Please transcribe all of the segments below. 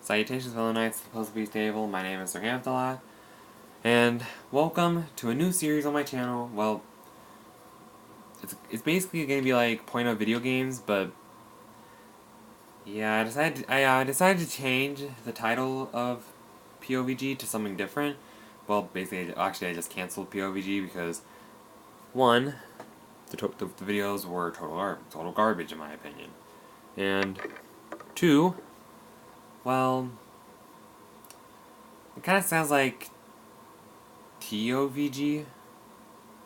Salutations, fellow knights, supposed to be stable. My name is Sir Hamthala, and welcome to a new series on my channel. Well, it's basically going to be like point of video games, but yeah, I decided to change the title of POVG to something different. Well, basically, actually, I just canceled POVG because one, the videos were total garbage in my opinion, and two, well, it kind of sounds like TOVG,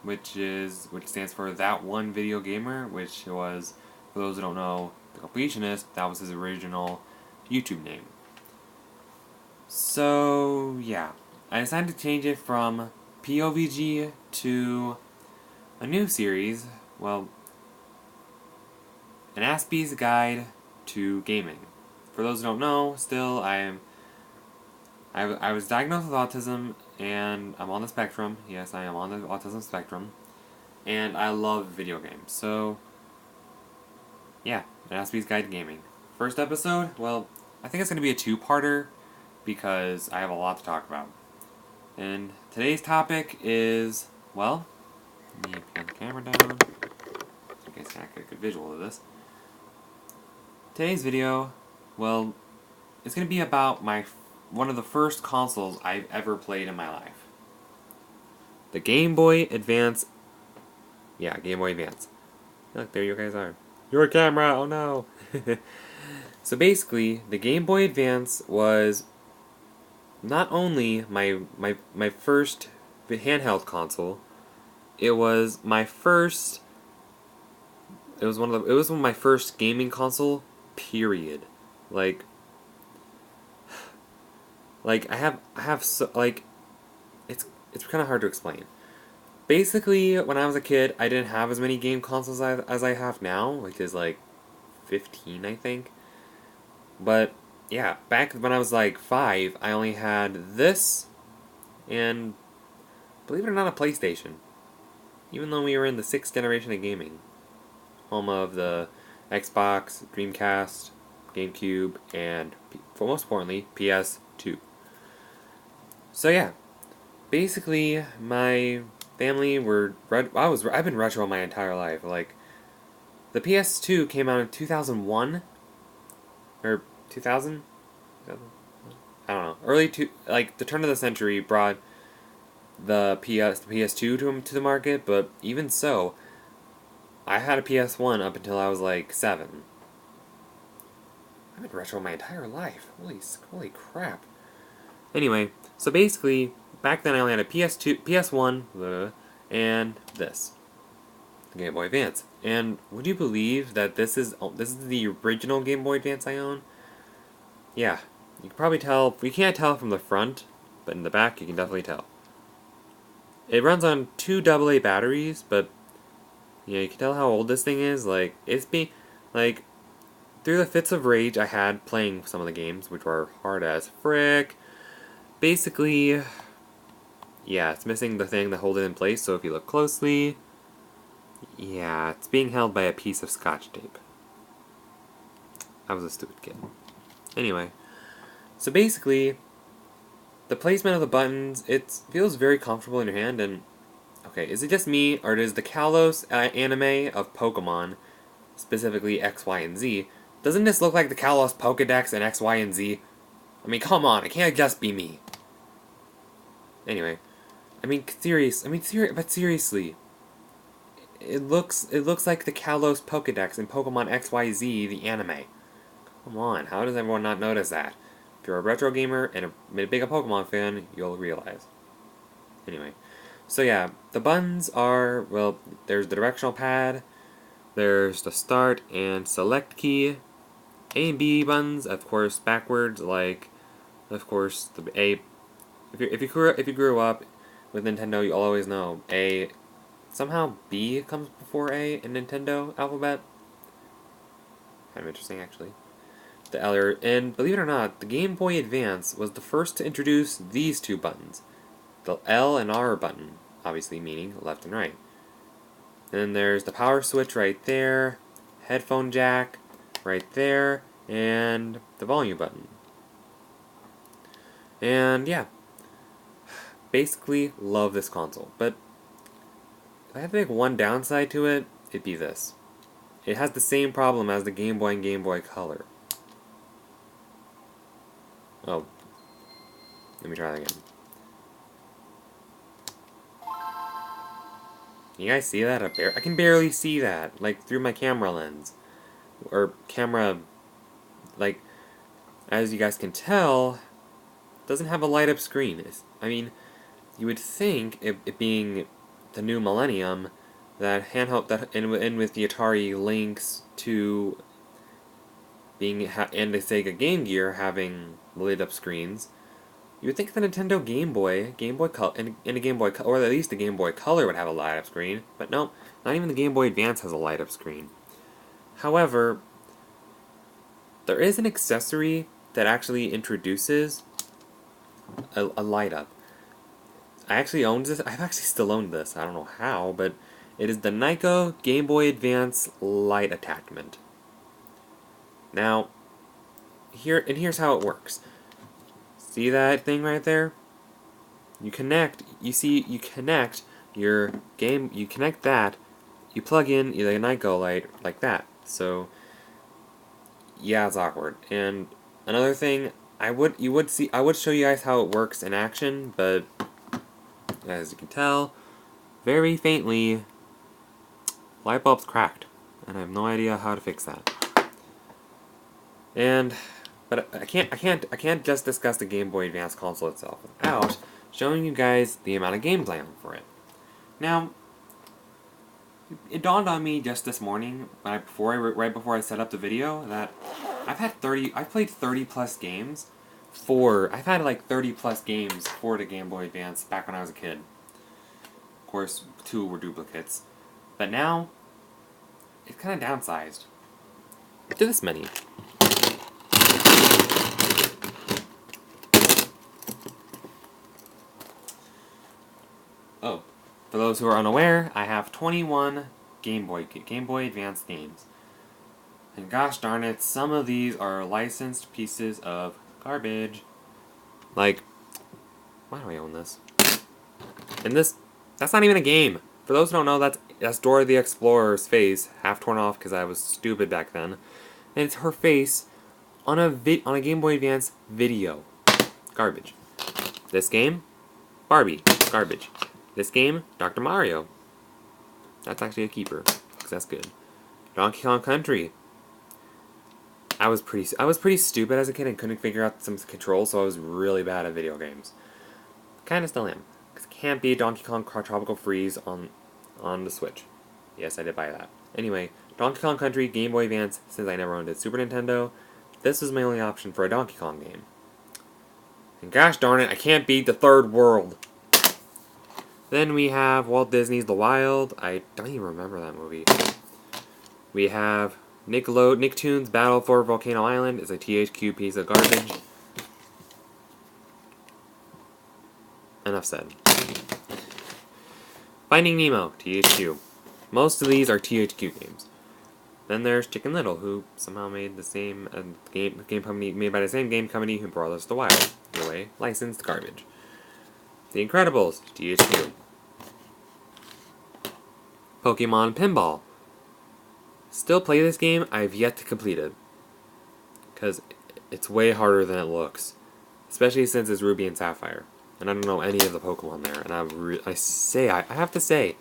which stands for That One Video Gamer, which was, for those who don't know, the completionist, that was his original YouTube name. So yeah, I decided to change it from POVG to a new series, well, an Aspie's Guide to Gaming. For those who don't know, still I was diagnosed with autism, and I'm on the spectrum. Yes, I am on the autism spectrum, and I love video games. So, yeah, an Aspie's Guide to Gaming. First episode, well, I think it's going to be a two-parter, because I have a lot to talk about. And today's topic is, well, let me pan the camera down, so you guys can get a good visual of this. Today's video, well, it's going to be about one of the first consoles I've ever played in my life. The Game Boy Advance. Yeah, Game Boy Advance. Look, there you guys are. Your camera, oh no! So basically, the Game Boy Advance was not only my first handheld console, it was my first. It was one of my first gaming console. Period. Like I have so, like, it's kind of hard to explain. Basically, when I was a kid, I didn't have as many game consoles as I have now, which is like 15, I think. But yeah, back when I was like 5, I only had this and, believe it or not, a PlayStation. Even though we were in the 6th generation of gaming, home of the Xbox, Dreamcast, GameCube, and for most importantly, PS2. So yeah, basically my family I've been retro my entire life. Like, the PS2 came out in 2001 or 2000. I don't know. Like the turn of the century brought the PS2 to the market, but even so, I had a PS1 up until I was like 7. I've been retro my entire life. Holy crap. Anyway, so basically, back then I only had a PS1, and this, the Game Boy Advance. And would you believe that this is the original Game Boy Advance I own? Yeah, you can probably tell. You can't tell from the front, but in the back you can definitely tell. It runs on 2 AA batteries, but yeah, you can tell how old this thing is. Like, like, through the fits of rage I had playing some of the games, which were hard as frick. Basically, yeah, it's missing the thing that holds it in place, so if you look closely, yeah, it's being held by a piece of Scotch tape. I was a stupid kid. Anyway, so basically, the placement of the buttons, it feels very comfortable in your hand, and, okay, is it just me, or does the Kalos anime of Pokemon, specifically X, Y, and Z, doesn't this look like the Kalos Pokedex and X, Y, and Z? I mean, come on, it can't just be me. Anyway, but seriously, it looks like the Kalos Pokedex in Pokemon XYZ, the anime. Come on, how does everyone not notice that? If you're a retro gamer and a big Pokemon fan, you'll realize. Anyway, so yeah, the buttons are, well, there's the directional pad, there's the start and select key, A and B buttons, of course, backwards, like, of course, the A. If you grew up with Nintendo, you'll always know A. Somehow B comes before A in Nintendo alphabet. Kind of interesting, actually. And believe it or not, the Game Boy Advance was the first to introduce these 2 buttons, the L and R button, obviously meaning left and right. Then there's the power switch right there, headphone jack right there, and the volume button. And yeah, basically love this console. But if I had to make one downside to it, it'd be this. It has the same problem as the Game Boy and Game Boy Color. Oh, let me try that again. Can you guys see that? I can barely see that, like, through my camera lens. Or camera, like, as you guys can tell, doesn't have a light-up screen. I mean, you would think, it being the new millennium, that handheld, and with the Atari Lynx to being, and the Sega Game Gear having lit-up screens, you would think the Nintendo Game Boy Color, and a Game Boy, or at least the Game Boy Color would have a light-up screen, but no, not even the Game Boy Advance has a light-up screen. However, there is an accessory that actually introduces a light-up. I actually owned this. I've actually still owned this. I don't know how, but it is the Nyko Game Boy Advance light attachment. Now, here's how it works. See that thing right there? You connect your game, you connect that, you plug in the Nyko light like that. So, yeah, it's awkward. And another thing, I would show you guys how it works in action, but as you can tell, very faintly, light bulb's cracked, and I have no idea how to fix that. But I can't just discuss the Game Boy Advance console itself without showing you guys the amount of gameplay for it. Now, it dawned on me just this morning, right before I set up the video, that I've played 30 plus games I've had like 30 plus games for the Game Boy Advance back when I was a kid. Of course, 2 were duplicates. But now, it's kind of downsized to this many. Oh, for those who are unaware, I have 21 Game Boy Advance games. And gosh darn it, some of these are licensed pieces of garbage. Like, why do I own this? And that's not even a game. For those who don't know, that's Dora the Explorer's face, half torn off because I was stupid back then. And it's her face on a Game Boy Advance video. Garbage. This game, Barbie. Garbage. This game, Dr. Mario. That's actually a keeper, because that's good. Donkey Kong Country. I was pretty stupid as a kid and couldn't figure out some controls, so I was really bad at video games. Kinda still am. Because it can't be Donkey Kong Tropical Freeze on the Switch. Yes, I did buy that. Anyway, Donkey Kong Country, Game Boy Advance, since I never owned a Super Nintendo, this was my only option for a Donkey Kong game. And gosh darn it, I can't beat the Third World. Then we have Walt Disney's The Wild. I don't even remember that movie. We have Nicktoons Battle for Volcano Island. It's a THQ piece of garbage. Enough said. Finding Nemo, THQ. Most of these are THQ games. Then there's Chicken Little, who somehow made the same game company made by the same game company who brought us The Wild. Anyway, licensed garbage. The Incredibles, THQ. Pokemon Pinball. Still play this game, I've yet to complete it. Because it's way harder than it looks. Especially since it's Ruby and Sapphire. And I don't know any of the Pokemon there. And I have to say,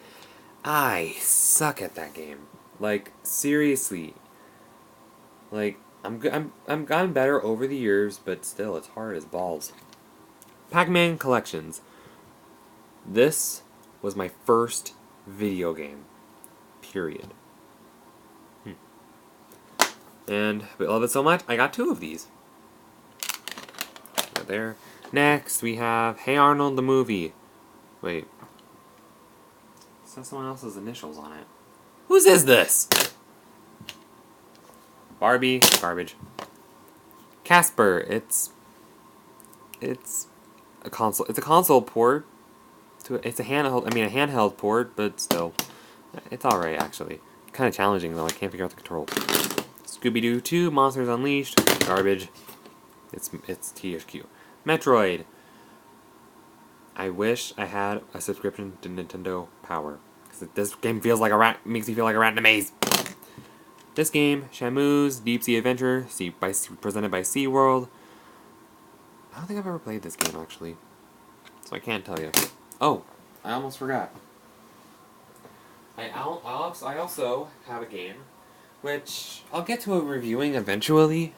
I suck at that game. Like, seriously. Like, I'm gotten better over the years, but still, it's hard as balls. Pac-Man Collections. This was my first video game. Period. And I love it so much, I got 2 of these. Right there. Next, we have Hey Arnold the Movie. Wait. It says someone else's initials on it. Whose is this? Barbie. Garbage. Casper. It's a console. It's a console port. It's a handheld port, but still. It's alright, actually. Kind of challenging, though. I can't figure out the control. Scooby-Doo 2, Monsters Unleashed. Garbage. It's THQ. Metroid. I wish I had a subscription to Nintendo Power. Because this game feels like a rat, makes me feel like a rat in a maze. This game, Shamu's Deep Sea Adventure, presented by SeaWorld. I don't think I've ever played this game, actually. So I can't tell you. Oh, I almost forgot. I also have a game, which I'll get to reviewing eventually.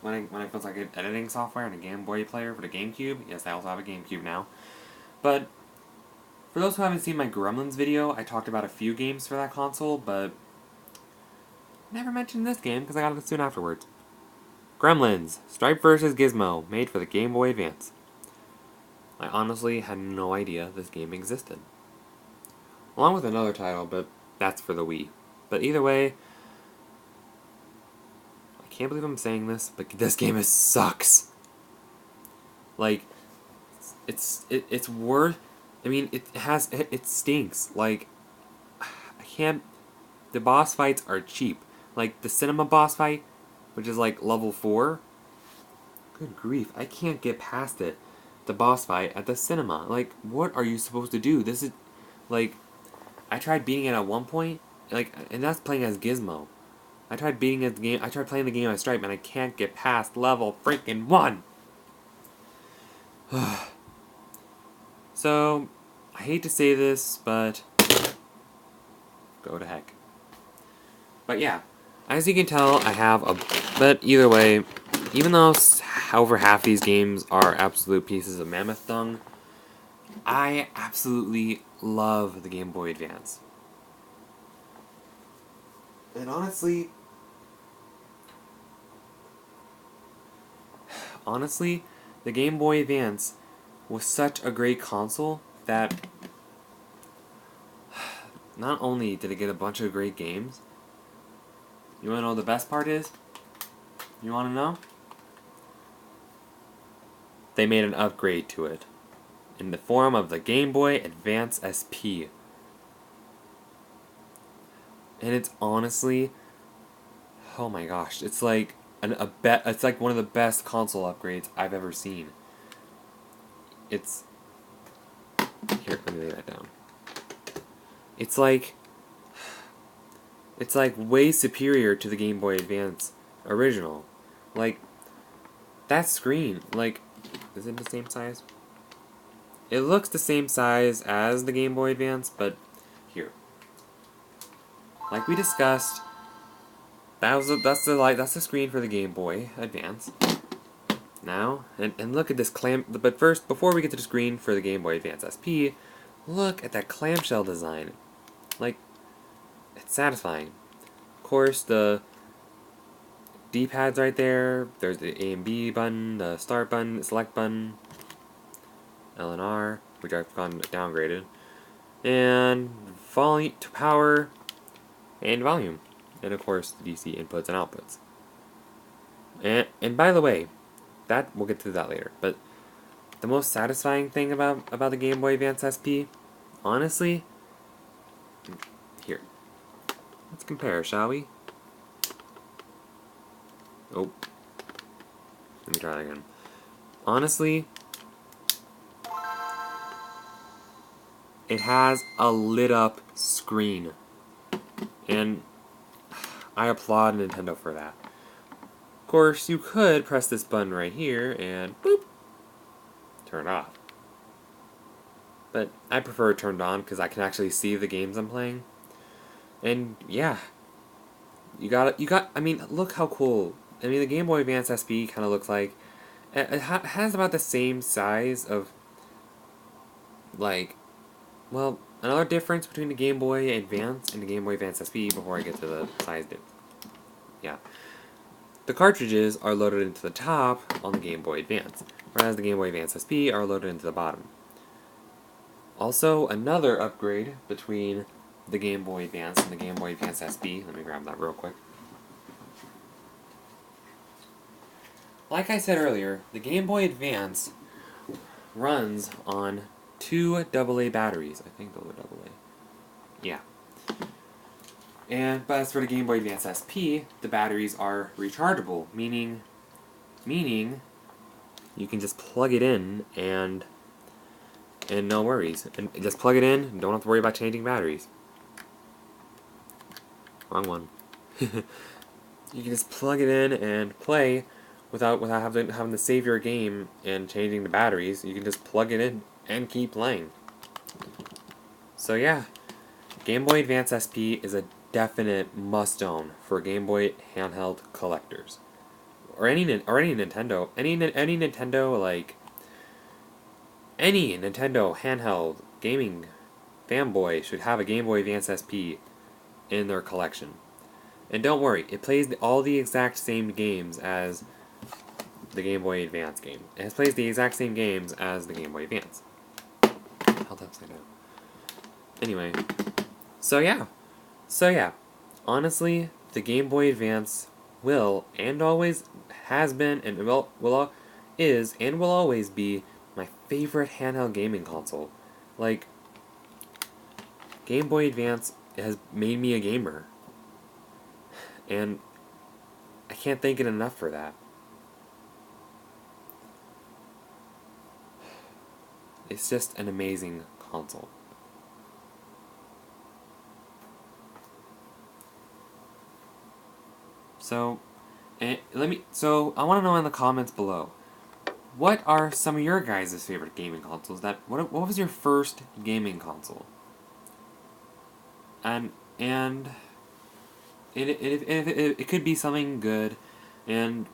When I feel like editing software and a Game Boy player for the GameCube. Yes, I also have a GameCube now. But for those who haven't seen my Gremlins video, I talked about a few games for that console, but never mentioned this game because I got it soon afterwards. Gremlins, Stripe vs. Gizmo, made for the Game Boy Advance. I honestly had no idea this game existed. Along with another title, but that's for the Wii. But either way, I can't believe I'm saying this, but this game sucks. Like, it's worth. I mean, it stinks. Like, I can't. The boss fights are cheap. Like the cinema boss fight, which is like level 4. Good grief, I can't get past it. The boss fight at the cinema. Like, what are you supposed to do? This is like, I tried beating it at one point, like, and that's playing as Gizmo. I tried playing the game as Stripe, and I can't get past level freaking 1. So, I hate to say this, but go to heck. But yeah, as you can tell, I have a. But either way, even though over half these games are absolute pieces of mammoth dung, I absolutely love the Game Boy Advance. And honestly, the Game Boy Advance was such a great console that not only did it get a bunch of great games, you want to know what the best part is? You want to know? They made an upgrade to it in the form of the Game Boy Advance SP. And it's honestly, oh my gosh, it's like it's like one of the best console upgrades I've ever seen. It's here, let me lay that down. It's like way superior to the Game Boy Advance original. Like, that screen, like, is it the same size? It looks the same size as the Game Boy Advance, but here. Like we discussed, that's the screen for the Game Boy Advance. Now, and look at this but first, before we get to the screen for the Game Boy Advance SP, look at that clamshell design. Like, it's satisfying. Of course, the D-pad's right there. There's the A and B button, the start button, the select button, L and R, which I've gone downgraded, and volume to power, and volume, and of course the DC inputs and outputs. And by the way, that we'll get to that later. But the most satisfying thing about the Game Boy Advance SP, honestly, here. Let's compare, shall we? Oh. Let me try that again. Honestly, it has a lit up screen. And I applaud Nintendo for that. Of course, you could press this button right here and boop, turn it off. But I prefer it turned on because I can actually see the games I'm playing. And yeah, I mean, look how cool. I mean, the Game Boy Advance SP kind of looks like, it has about the same size of, like, well, another difference between the Game Boy Advance and the Game Boy Advance SP before I get to the size dip. Yeah. The cartridges are loaded into the top on the Game Boy Advance, whereas the Game Boy Advance SP are loaded into the bottom. Also, another upgrade between the Game Boy Advance and the Game Boy Advance SP. Let me grab that real quick. Like I said earlier, the Game Boy Advance runs on 2 AA batteries. I think those are AA. Yeah. But as for the Game Boy Advance SP, the batteries are rechargeable, meaning you can just plug it in and and no worries. And just plug it in and don't have to worry about changing batteries. Wrong one. You can just plug it in and play without having to save your game and changing the batteries. You can just plug it in and keep playing. So yeah, Game Boy Advance SP is a definite must-own for Game Boy handheld collectors, or any Nintendo, any Nintendo like any Nintendo handheld gaming fanboy should have a Game Boy Advance SP in their collection. And don't worry, it plays all the exact same games as the Game Boy Advance game. It plays the exact same games as the Game Boy Advance. Held upside down. Anyway, so yeah. Honestly, the Game Boy Advance will and always has been and is and will always be my favorite handheld gaming console. Like, Game Boy Advance has made me a gamer. And I can't thank it enough for that. It's just an amazing console. So, I want to know in the comments below, what are some of your guys' favorite gaming consoles? What was your first gaming console? And it could be something good, and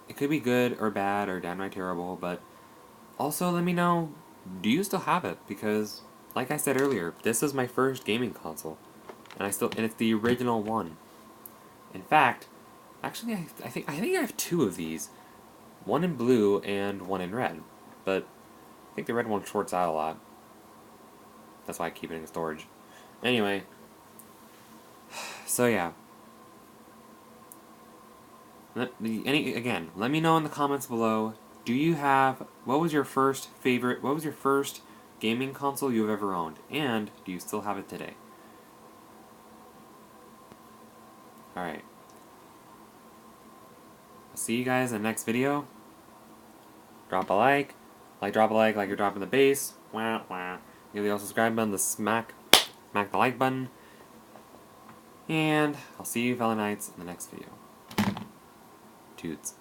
it could be good or bad or downright terrible, but also let me know, do you still have it? Because, like I said earlier, this is my first gaming console, and it's the original one. In fact, actually, I think I have two of these, one in blue and one in red, but I think the red one shorts out a lot. That's why I keep it in storage. Anyway, so yeah. Let me know in the comments below, what was your first gaming console you've ever owned, and do you still have it today? Alright. I'll see you guys in the next video. Drop a like. Drop a like you're dropping the bass. Wah, wah. Give the subscribe button to smack the like button. And I'll see you fellow knights in the next video. Toots.